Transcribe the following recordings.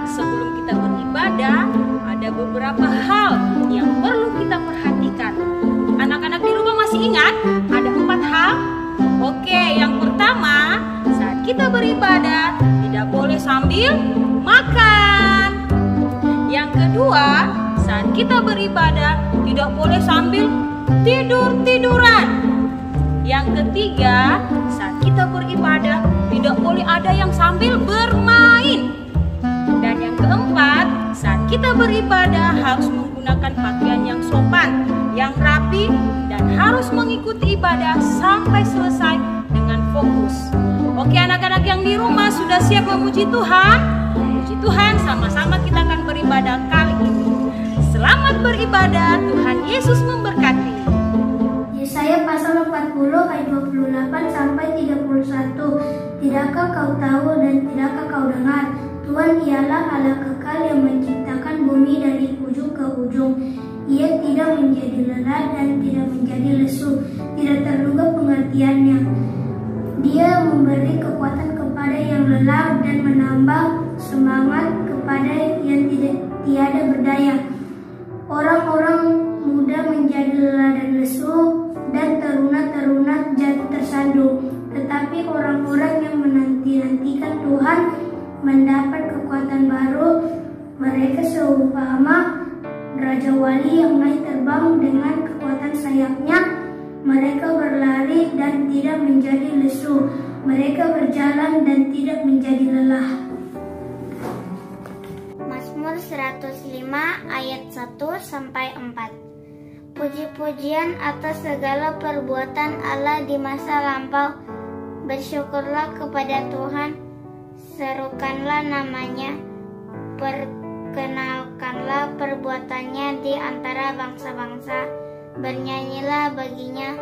sebelum kita beribadah, ada beberapa hal yang perlu kita perhatikan. Anak-anak di rumah masih ingat? Ada 4 hal? Oke, yang pertama, saat kita beribadah, tidak boleh sambil makan. Yang kedua, saat kita beribadah, tidak boleh sambil tidur-tiduran. Yang ketiga, saat kita beribadah, tidak boleh ada yang sambil bermain. Dan yang keempat, saat kita beribadah harus menggunakan pakaian yang sopan, yang rapi, dan harus mengikuti ibadah sampai selesai dengan fokus. Oke, anak-anak yang di rumah sudah siap memuji Tuhan? Puji Tuhan, sama-sama kita akan beribadah kali ini. Selamat beribadah, Tuhan Yesus memberkati. Yesaya pasal 40 ayat 28 sampai 31. Tidakkah kau tahu dan tidakkah kau dengar? Tuhan ialah Allah kekal yang menciptakan bumi dari ujung ke ujung. Ia tidak menjadi lelah dan tidak menjadi lesu, tidak terduga pengertiannya. Dia memberi kekuatan kepada yang lelah dan menambah semangat kepada yang tiada berdaya. Orang-orang muda menjadi lelah dan lesu, dan teruna-teruna jatuh tersandung. Tetapi orang-orang yang menanti-nantikan Tuhan mendapat kekuatan baru. Mereka seumpama Raja Wali yang naik terbang dengan kekuatan sayapnya. Mereka berlari dan tidak menjadi lesu. Mereka berjalan dan tidak menjadi lelah. Mazmur 105 ayat 1 sampai 4. Puji-pujian atas segala perbuatan Allah di masa lampau. Bersyukurlah kepada Tuhan, serukanlah namanya, perkenalkanlah perbuatannya di antara bangsa-bangsa. Bernyanyilah baginya,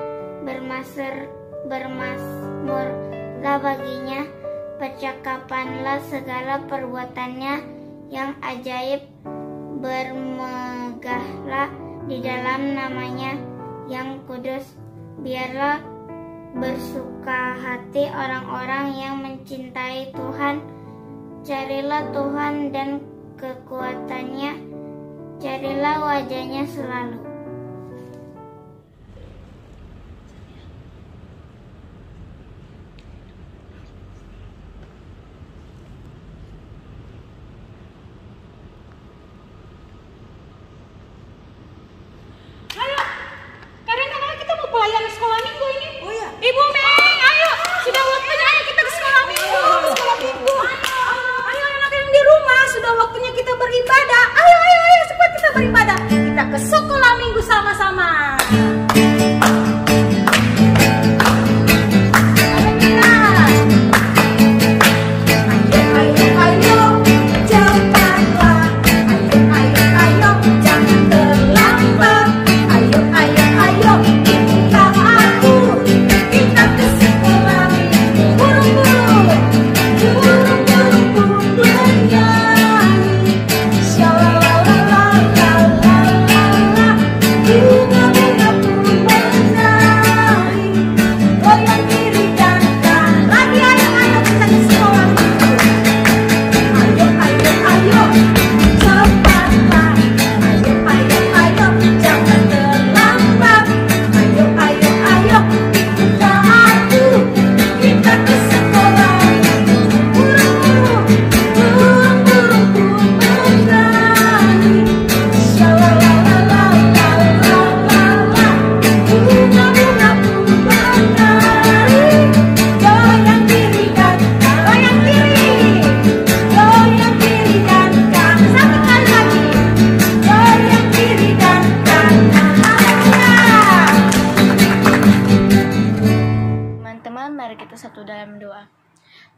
bermazmurlah baginya, percakapanlah segala perbuatannya yang ajaib, bermegahlah di dalam namanya yang kudus. Biarlah bersuka hati orang-orang yang mencintai Tuhan. Carilah Tuhan dan kekuatannya, carilah wajahnya selalu. Pelayanan sekolah minggu ini. Oh ya. Ibu Meng, ayo. Sudah waktunya ayo kita ke sekolah minggu. Sekolah minggu. Ayo anak yang di rumah, sudah waktunya kita beribadah. Ayo cepat kita beribadah. Kita ke sekolah minggu sama-sama.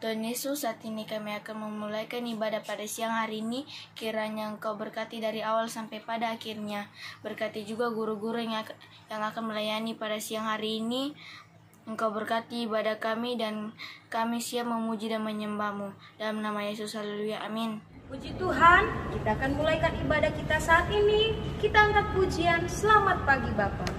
Tuhan Yesus, saat ini kami akan memulaikan ibadah pada siang hari ini. Kiranya Engkau berkati dari awal sampai pada akhirnya. Berkati juga guru-guru yang akan melayani pada siang hari ini. Engkau berkati ibadah kami dan kami siap memuji dan menyembah-Mu. Dalam nama Yesus, haleluya, amin. Puji Tuhan, kita akan mulaikan ibadah kita saat ini. Kita angkat pujian, selamat pagi Bapa.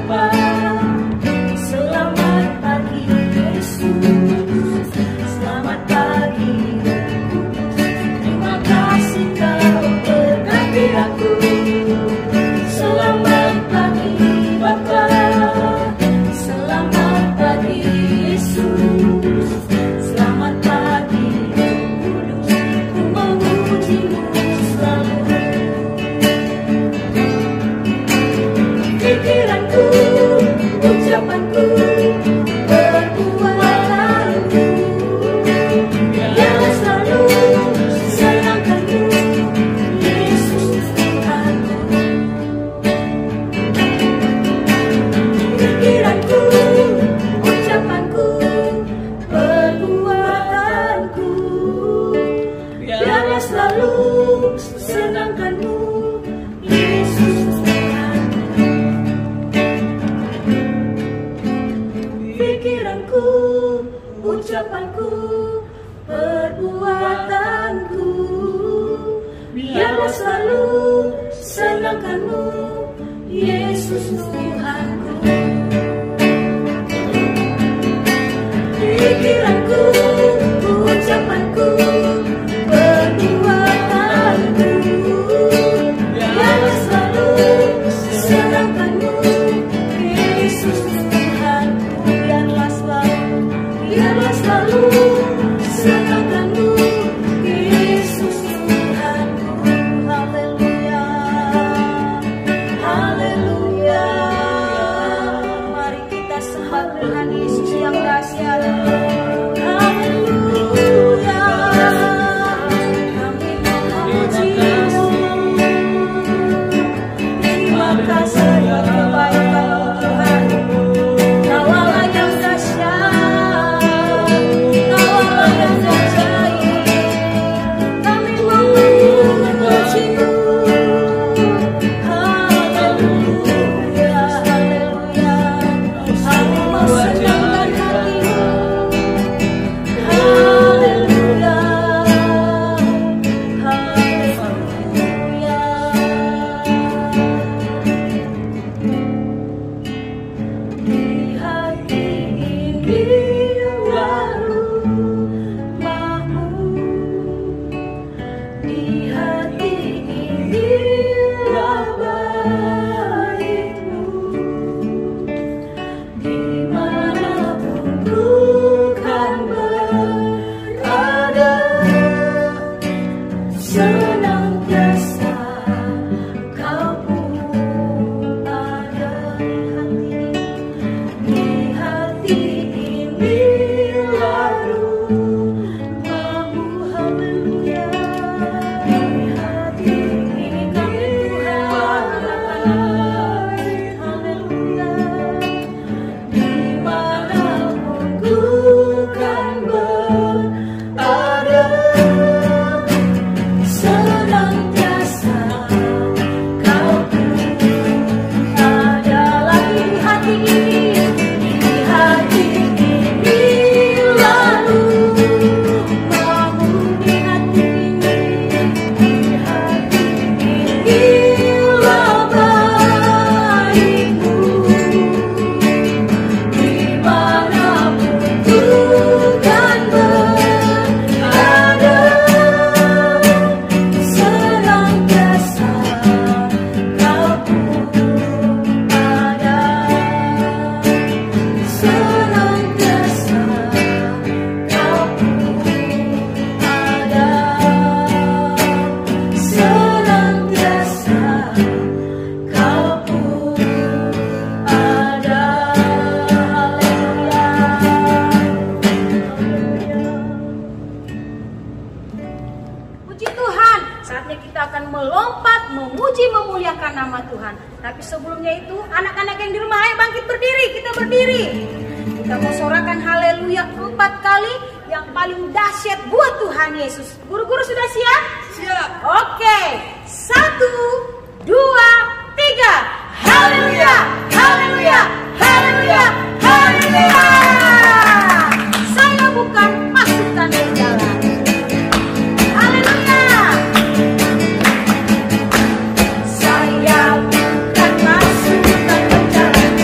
Bapa. Selamat pagi Yesus, selamat pagi. Terima kasih Kau berkati aku. Selamat pagi Bapa. Selamat pagi Yesus, selamat pagi Kudus. Ku memuji-Mu selalu. Pikiranku, ucapanku, perbuatanku, biarlah selalu senangkan-Mu, Yesus Tuhanku. Pikiranku, ucapanku, perbuatanku, biarlah selalu senangkan-Mu, Yesus Tuhanku. Pikiranku, ucapanku, perbuatanku, biarlah selalu senangkan-Mu, Yesus Tuhanku. Pikiranku, ucapanku, perbuatanku, biarlah selalu senangkan-Mu, Yesus Tuhanku. Biarlah selalu senangkan-Mu, Yesus Tuhanku. Haleluya, haleluya. Mari kita sembah Tuhan Yesus yang dahsyat. Haleluya, kami memuji-Mu. Terima kasih buat kebaikan-Mu Tuhan. Kau-lah yang dahsyat, Kau-lah yang ajaib. Kami memuji-Mu. Haleluya, haleluya. Kami mau senangkan hati-Mu. Haleluya, haleluya. Di hati ini lalu mahmu, di hati ini baikmu, dimanapun ku kan berada, senantiasa Kau pun ada. Di hati ini lalu mahmu. Haleluya. Di hati ini Tuhan baik. Haleluya. Dimanapun ku kan berada, senantiasa Kau pun adalah. Di hati ini, di hati ini lalu mahmu. Di hati inilah baikmu, dimanapun ku kan berada, senantiasa Kau pun ada, senantiasa Kau pun ada, senantiasa Kau pun ada. Haleluya. Puji Tuhan, saatnya kita akan melompat, memuji, memuliakan nama Tuhan. Tapi sebelumnya itu, anak-anak yang di rumah, ayo bangkit berdiri, kita berdiri. Kita mau sorakan haleluya 4 kali yang paling dahsyat buat Tuhan Yesus. Guru-guru sudah siap? Siap. Oke, 1, 2, 3. Haleluya, haleluya, haleluya, haleluya. Saya bukan pasukan berjalan. Haleluya. Saya bukan pasukan berjalan.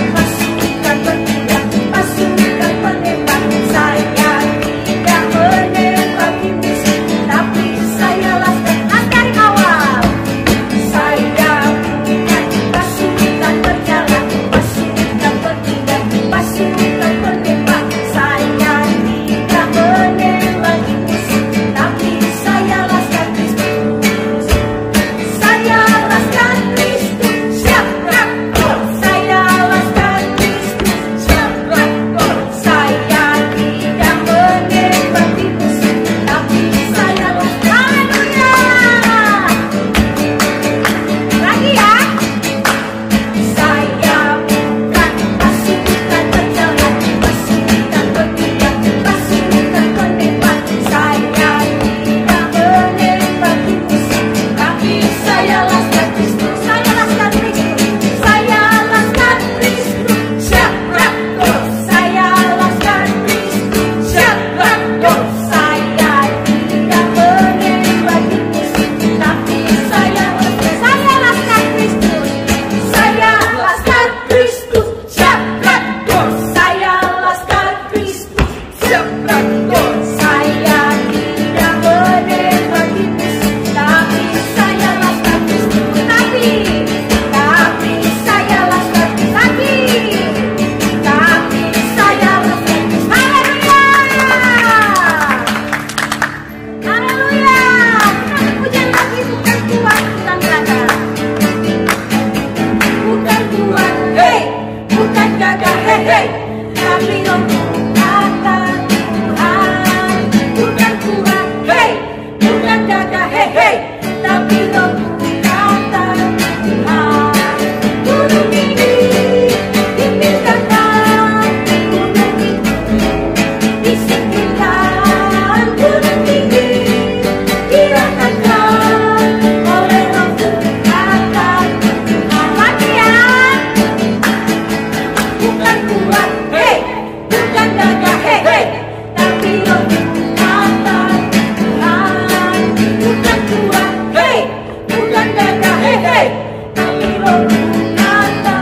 bukan gagah hei, tapi roh kata Tuhan. Bukan kuat hei, bukan gagah hei, tapi roh kata Tuhan. Gunung tinggi ditinggalkan, gunung disingkirkan, gunung tinggi diratakan oleh roh kata Tuhan. Latihan. Bukan kuat hei, bukan gagah hei, tapi roh kata Tuhan. Bukan kuat hei, bukan gagah hei, tapi roh kata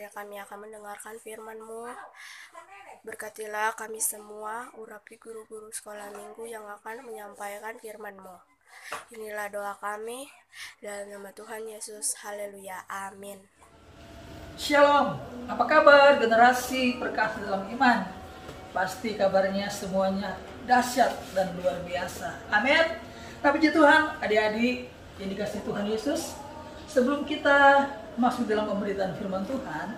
ya kami akan mendengarkan firman-Mu. Berkatilah kami semua, urapi guru-guru sekolah minggu yang akan menyampaikan firman-Mu. Inilah doa kami, dalam nama Tuhan Yesus. Haleluya, amin. Shalom, apa kabar generasi perkasa dalam iman? Pasti kabarnya semuanya dahsyat dan luar biasa. Amin. Nah, puji Tuhan, adik-adik yang dikasihi Tuhan Yesus, sebelum kita masuk dalam pemberitaan firman Tuhan,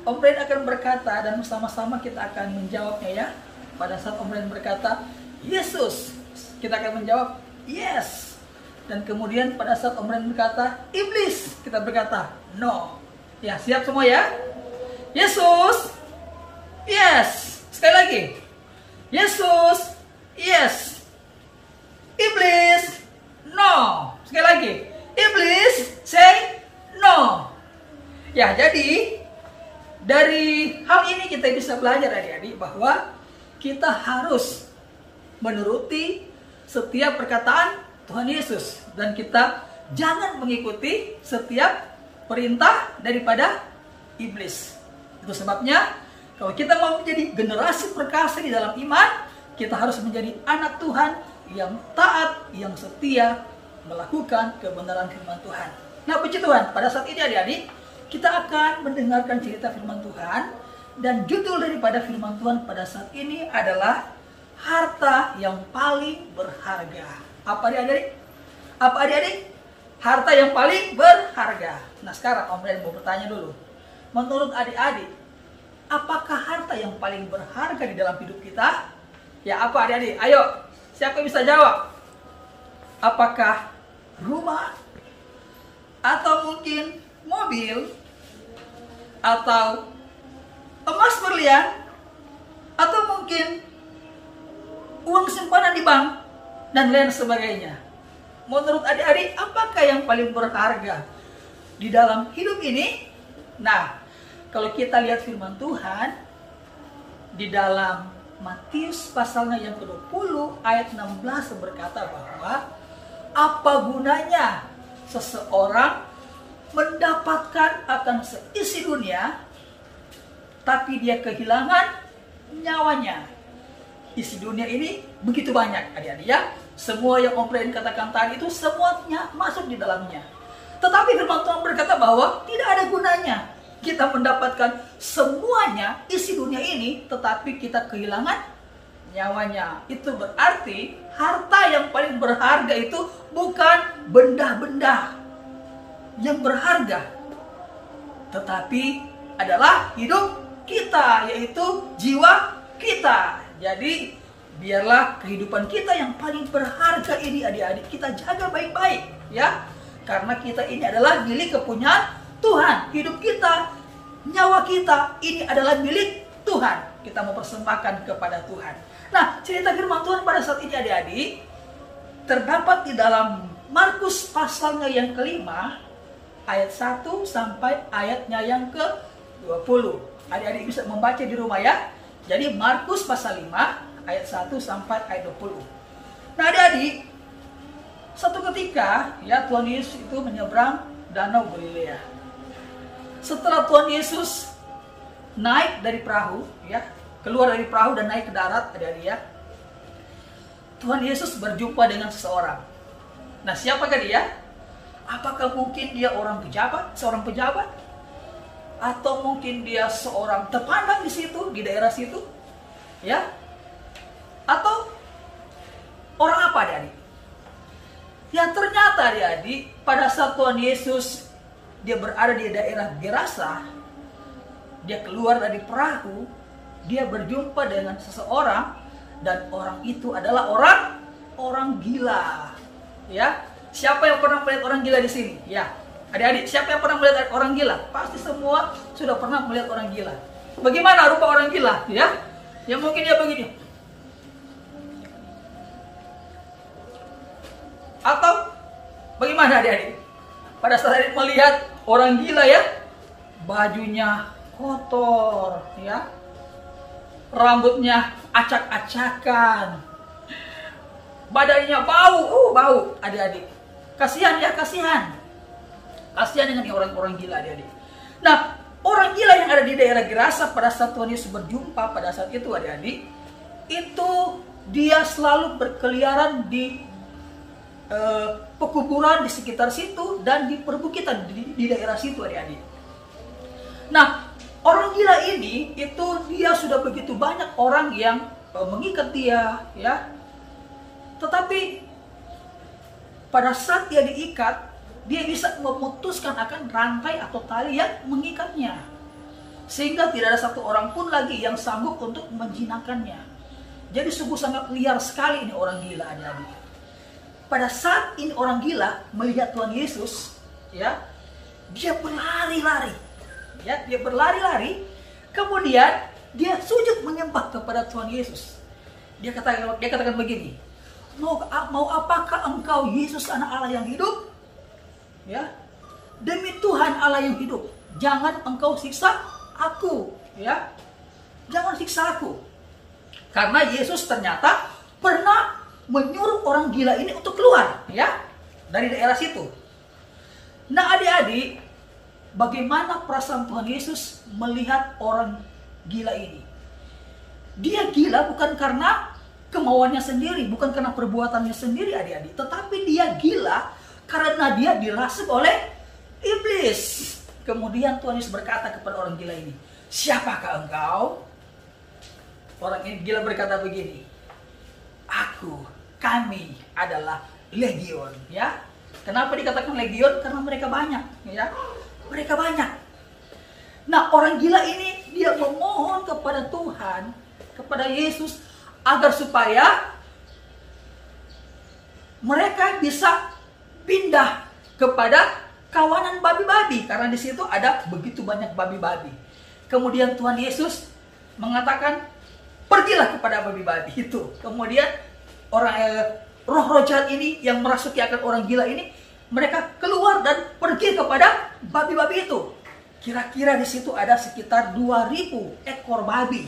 Om Brian akan berkata dan bersama-sama kita akan menjawabnya ya. Pada saat Om Brian berkata, Yesus, kita akan menjawab, yes. Dan kemudian pada saat Om Brian berkata, iblis, kita berkata, no. Ya, siap semua ya? Yesus, yes. Sekali lagi, Yesus, yes. Iblis, no. Sekali lagi, iblis, say no. Ya, jadi dari hal ini kita bisa belajar adik-adik bahwa kita harus menuruti setiap perkataan Tuhan Yesus. Dan kita jangan mengikuti setiap perintah daripada iblis. Itu sebabnya kalau kita mau menjadi generasi perkasa di dalam iman, kita harus menjadi anak Tuhan yang taat, yang setia, melakukan kebenaran firman Tuhan. Nah, puji Tuhan, pada saat ini adik-adik, kita akan mendengarkan cerita firman Tuhan. Dan judul daripada firman Tuhan pada saat ini adalah harta yang paling berharga. Apa adik-adik? Apa adik-adik? Harta yang paling berharga. Nah, sekarang Om Brian mau bertanya dulu. Menurut adik-adik, apakah harta yang paling berharga di dalam hidup kita? Ya, apa adik-adik? Ayo, siapa yang bisa jawab? Apakah rumah? Atau mungkin mobil? Atau emas berlian? Atau mungkin uang simpanan di bank? Dan lain sebagainya. Menurut adik-adik, apakah yang paling berharga di dalam hidup ini? Nah, kalau kita lihat firman Tuhan di dalam Matius pasalnya yang ke-20 ayat 16 berkata bahwa apa gunanya seseorang mendapatkan akan seisi dunia tapi dia kehilangan nyawanya. Isi dunia ini begitu banyak adik-adik ya. Semua yang Om Brian katakan tadi itu semuanya masuk di dalamnya. Tetapi firman Tuhan berkata bahwa tidak ada gunanya kita mendapatkan semuanya isi dunia ini, tetapi kita kehilangan nyawanya. Itu berarti harta yang paling berharga itu bukan benda-benda yang berharga, tetapi adalah hidup kita, yaitu jiwa kita. Jadi biarlah kehidupan kita yang paling berharga ini adik-adik kita jaga baik-baik ya. Karena kita ini adalah milik kepunyaan Tuhan. Hidup kita, nyawa kita ini adalah milik Tuhan. Kita mau persembahkan kepada Tuhan. Nah, cerita firman Tuhan pada saat ini adik-adik terdapat di dalam Markus pasalnya yang kelima ayat 1 sampai ayatnya yang ke-20. Adik-adik bisa membaca di rumah ya. Jadi Markus pasal 5 ayat 1 sampai ayat 20. Nah, adik-adik, satu ketika ya Tuhan Yesus itu menyeberang Danau Galilea. Setelah Tuhan Yesus naik dari perahu ya, keluar dari perahu dan naik ke darat adik-adik ya, Tuhan Yesus berjumpa dengan seseorang. Nah, siapakah dia? Apakah mungkin dia orang pejabat, seorang pejabat? Atau mungkin dia seorang terpandang di situ, di daerah situ? Ya? Atau orang apa adik-adik? Ya, ternyata adik-adik pada saat Tuhan Yesus dia berada di daerah Gerasa, dia keluar dari perahu, dia berjumpa dengan seseorang, dan orang itu adalah orang gila. Ya, siapa yang pernah melihat orang gila di sini? Ya, adik-adik, siapa yang pernah melihat orang gila? Pasti semua sudah pernah melihat orang gila. Bagaimana rupa orang gila? Ya, ya mungkin dia begini. Atau bagaimana adik-adik? Pada saat adik melihat orang gila ya, bajunya kotor ya, rambutnya acak-acakan, badannya bau, bau adik-adik. Kasihan ya, kasihan dengan orang-orang gila adik-adik. Nah, orang gila yang ada di daerah Gerasa pada saat Tuhan Yesus berjumpa pada saat itu adik-adik, itu dia selalu berkeliaran di pekuburan di sekitar situ dan di perbukitan di daerah situ adik-adik. Nah, orang gila ini itu dia sudah begitu banyak orang yang mengikat dia, ya. Tetapi pada saat dia diikat, dia bisa memutuskan akan rantai atau tali yang mengikatnya, sehingga tidak ada satu orang pun lagi yang sanggup untuk menjinakkannya. Jadi sungguh sangat liar sekali ini orang gila adik-adik. Pada saat ini orang gila melihat Tuhan Yesus, ya, dia berlari-lari, ya, dia berlari-lari, kemudian dia sujud menyembah kepada Tuhan Yesus. Dia katakan begini, mau apakah engkau Yesus anak Allah yang hidup? Ya, demi Tuhan Allah yang hidup, jangan engkau siksa aku, ya, jangan siksa aku. Karena Yesus ternyata pernah menyuruh orang gila ini untuk keluar, ya, dari daerah situ. Nah adik-adik, bagaimana perasaan Tuhan Yesus melihat orang gila ini? Dia gila bukan karena kemauannya sendiri, bukan karena perbuatannya sendiri adik-adik, tetapi dia gila karena dia dirasuk oleh iblis. Kemudian Tuhan Yesus berkata kepada orang gila ini, siapakah engkau? Orang ini gila berkata begini, kami adalah legion, ya. Kenapa dikatakan legion? Karena mereka banyak, ya. Mereka banyak. Nah, orang gila ini dia memohon kepada Tuhan, kepada Yesus, agar supaya mereka bisa pindah kepada kawanan babi-babi, karena di situ ada begitu banyak babi-babi. Kemudian Tuhan Yesus mengatakan, pergilah kepada babi-babi itu. Kemudian roh-roh jahat ini yang merasuki akan orang gila ini, mereka keluar dan pergi kepada babi-babi itu. Kira-kira di situ ada sekitar 2000 ekor babi.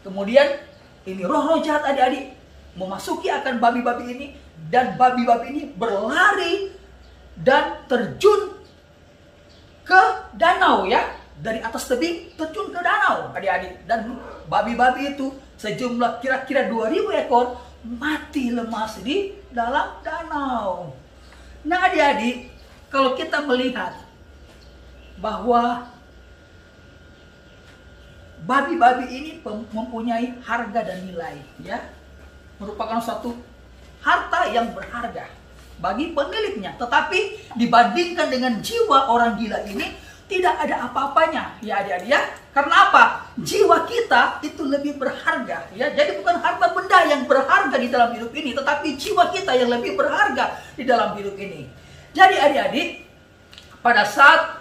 Kemudian ini roh-roh jahat adik-adik memasuki akan babi-babi ini, dan babi-babi ini berlari dan terjun ke danau, ya. Dari atas tebing terjun ke danau adik-adik, dan babi-babi itu sejumlah kira-kira 2000 ekor mati lemas di dalam danau. Nah adik-adik, kalau kita melihat bahwa babi-babi ini mempunyai harga dan nilai, ya, merupakan suatu harta yang berharga bagi pemiliknya, tetapi dibandingkan dengan jiwa orang gila ini tidak ada apa-apanya, ya adik-adik, ya. Karena apa? Jiwa kita itu lebih berharga, ya. Jadi bukan harta benda yang berharga di dalam hidup ini, tetapi jiwa kita yang lebih berharga di dalam hidup ini. Jadi adik-adik, pada saat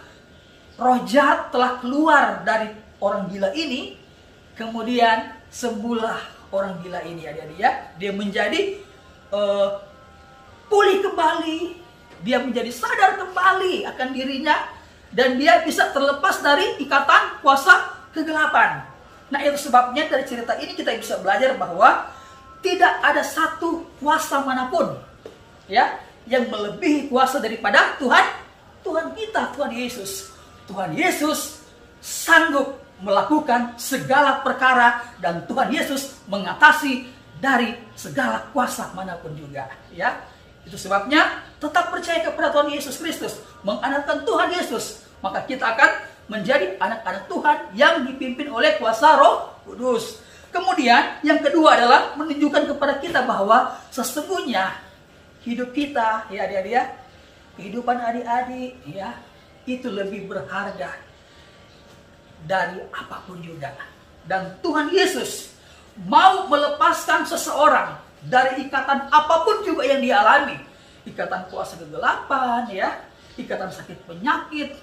roh jahat telah keluar dari orang gila ini, kemudian sembuhlah orang gila ini, adik-adik, ya. Dia menjadi pulih kembali, dia menjadi sadar kembali akan dirinya, dan dia bisa terlepas dari ikatan kuasa kegelapan. Nah, itu sebabnya dari cerita ini kita bisa belajar bahwa tidak ada satu kuasa manapun, ya, yang melebihi kuasa daripada Tuhan kita, Tuhan Yesus. Tuhan Yesus sanggup melakukan segala perkara, dan Tuhan Yesus mengatasi dari segala kuasa manapun juga, ya. Itu sebabnya tetap percaya kepada Tuhan Yesus Kristus, mengandalkan Tuhan Yesus, maka kita akan menjadi anak-anak Tuhan yang dipimpin oleh kuasa Roh Kudus. Kemudian yang kedua adalah menunjukkan kepada kita bahwa sesungguhnya hidup kita, ya adik-adik, ya, kehidupan adik-adik, ya, itu lebih berharga dari apapun juga. Dan Tuhan Yesus mau melepaskan seseorang dari ikatan apapun juga yang dia alami. Ikatan kuasa kegelapan, ya, ikatan sakit penyakit,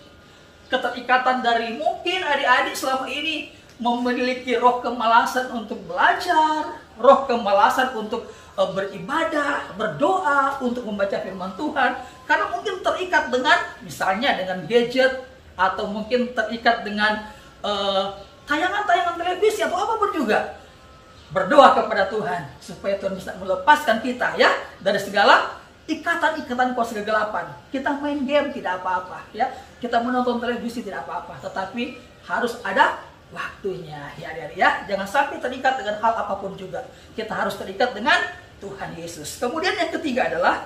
keterikatan dari mungkin adik-adik selama ini memiliki roh kemalasan untuk belajar, roh kemalasan untuk beribadah, berdoa, untuk membaca firman Tuhan, karena mungkin terikat dengan, misalnya dengan gadget, atau mungkin terikat dengan tayangan-tayangan televisi atau apapun juga. Berdoa kepada Tuhan supaya Tuhan bisa melepaskan kita, ya, dari segala ikatan-ikatan kuasa kegelapan. Kita main game tidak apa-apa, ya. Kita menonton televisi tidak apa-apa, tetapi harus ada waktunya, ya adik-adik ya. Jangan sampai terikat dengan hal apapun juga. Kita harus terikat dengan Tuhan Yesus. Kemudian yang ketiga adalah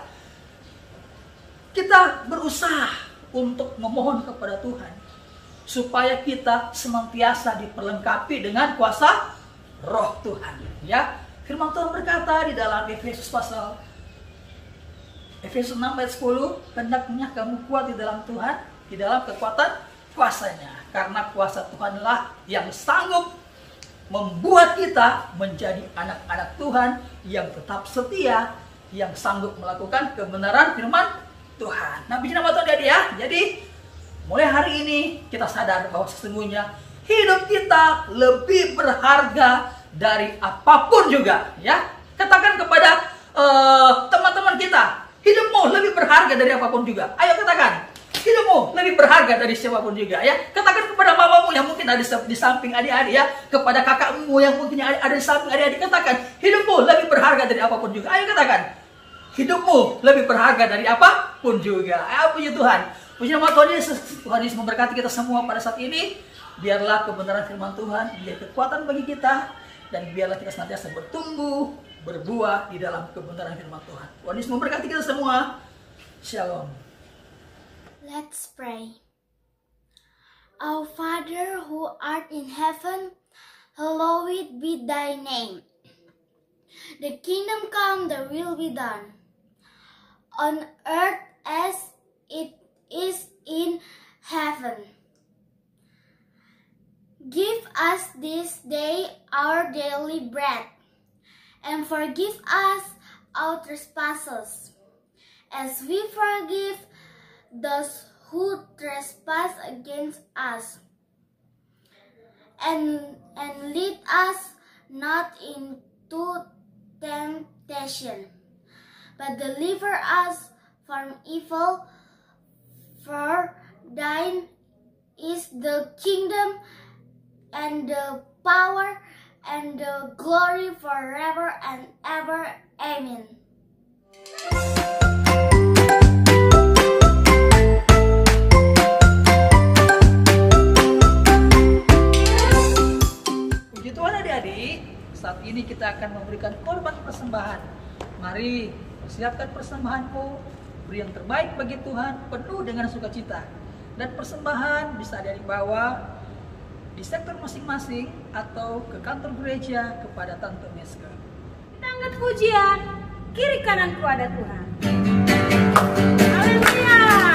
kita berusaha untuk memohon kepada Tuhan supaya kita senantiasa diperlengkapi dengan kuasa Roh Tuhan, ya. Firman Tuhan berkata di dalam Efesus 6 ayat 10, hendaknya kamu kuat di dalam Tuhan, di dalam kekuatan kuasanya. Karena kuasa Tuhanlah yang sanggup membuat kita menjadi anak-anak Tuhan yang tetap setia, yang sanggup melakukan kebenaran firman Tuhan. Nah, bicara apa Tuhan ya? Jadi, mulai hari ini kita sadar bahwa sesungguhnya hidup kita lebih berharga dari apapun juga, ya. Katakan kepada teman-teman kita, hidupmu lebih berharga dari apapun juga. Ayo katakan, hidupmu lebih berharga dari siapapun juga, ya. Katakan kepada mamamu yang mungkin ada di samping adik-adik, ya. Kepada kakakmu yang mungkin ada di samping adik-adik, katakan, hidupmu lebih berharga dari apapun juga. Ayo katakan, hidupmu lebih berharga dari apapun juga. Puji Tuhan. Puji nama Tuhan Yesus. Tuhan Yesus memberkati kita semua pada saat ini. Biarlah kebenaran firman Tuhan menjadi kekuatan bagi kita, dan biarlah kita senantiasa bertumbuh, berbuah di dalam kebenaran firman Tuhan. Tuhan Yesus memberkati kita semua. Shalom. Let's pray. Our Father who art in heaven, hallowed be thy name. The kingdom come, the will be done, on earth as it is in heaven. Give us this day our daily bread, and forgive us our trespasses, as we forgive those who trespass against us. And lead us not into temptation, but deliver us from evil. For thine is the kingdom, and the power, and the glory forever and ever. Amen. Puji Tuhan adik-adik, saat ini kita akan memberikan korban persembahan. Mari persiapkan persembahanmu, beri yang terbaik bagi Tuhan, penuh dengan sukacita. Dan persembahan bisa adik-adik bawa di sektor masing-masing atau ke kantor gereja kepada Tante Meska. Kita angkat pujian, kiri kananku ada Tuhan. Haleluya. Ada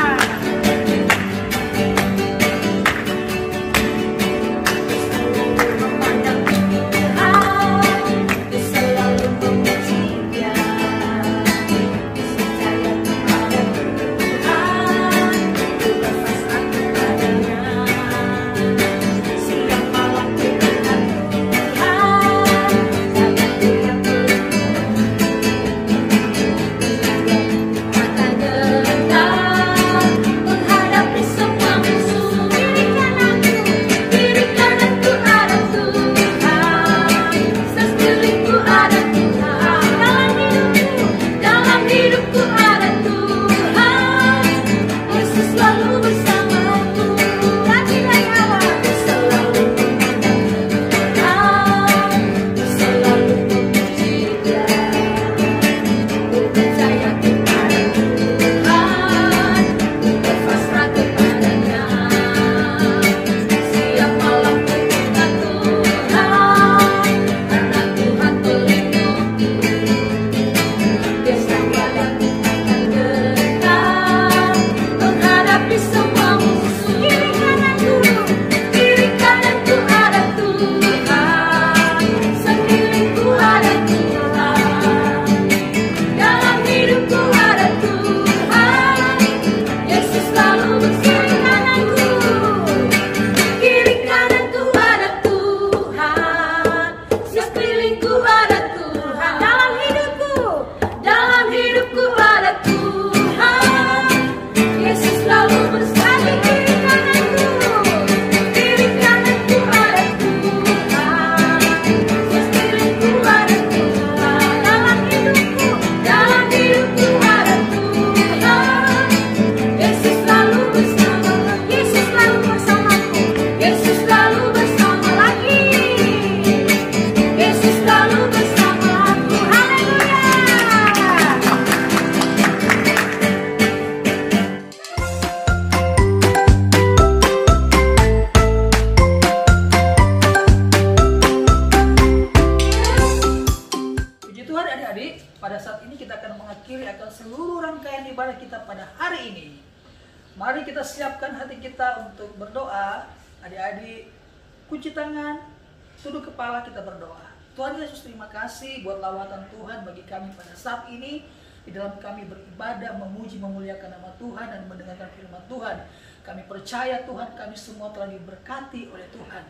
pada saat ini kita akan mengakhiri akan seluruh rangkaian ibadah kita pada hari ini. Mari kita siapkan hati kita untuk berdoa. Adik-adik, kunci tangan, tunduk kepala, kita berdoa. Tuhan Yesus, terima kasih buat lawatan Tuhan bagi kami pada saat ini. Di dalam kami beribadah, memuji, memuliakan nama Tuhan dan mendengarkan firman Tuhan. Kami percaya Tuhan, kami semua telah diberkati oleh Tuhan.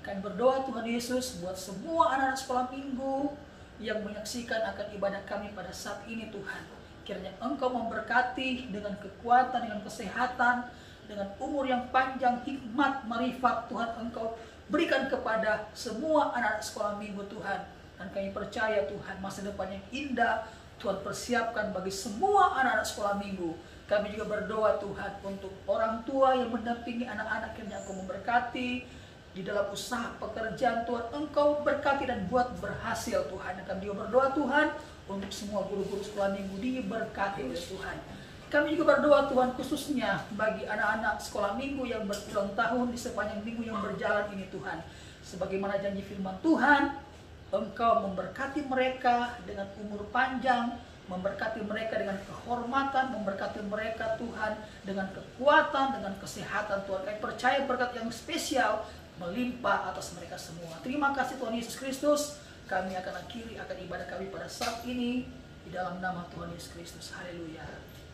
Kami berdoa Tuhan Yesus buat semua anak-anak sekolah minggu yang menyaksikan akan ibadah kami pada saat ini Tuhan. Kiranya Engkau memberkati dengan kekuatan, dengan kesehatan, dengan umur yang panjang, hikmat, marifat Tuhan Engkau berikan kepada semua anak-anak sekolah minggu Tuhan. Dan kami percaya Tuhan, masa depan yang indah Tuhan persiapkan bagi semua anak-anak sekolah minggu. Kami juga berdoa Tuhan untuk orang tua yang mendampingi anak-anak, kiranya Engkau memberkati di dalam usaha pekerjaan Tuhan, Engkau berkati dan buat berhasil Tuhan. Dan kami juga berdoa Tuhan untuk semua guru-guru sekolah minggu diberkati oleh Tuhan. Kami juga berdoa Tuhan khususnya bagi anak-anak sekolah minggu yang berulang tahun di sepanjang minggu yang berjalan ini Tuhan. Sebagaimana janji firman Tuhan, Engkau memberkati mereka dengan umur panjang, memberkati mereka dengan kehormatan, memberkati mereka Tuhan dengan kekuatan, dengan kesehatan Tuhan. Kami percaya berkat yang spesial melimpah atas mereka semua. Terima kasih Tuhan Yesus Kristus. Kami akan akhiri akan ibadah kami pada saat ini di dalam nama Tuhan Yesus Kristus. Haleluya.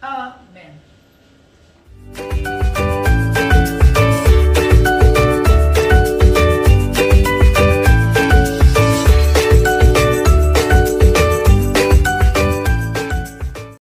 Amin.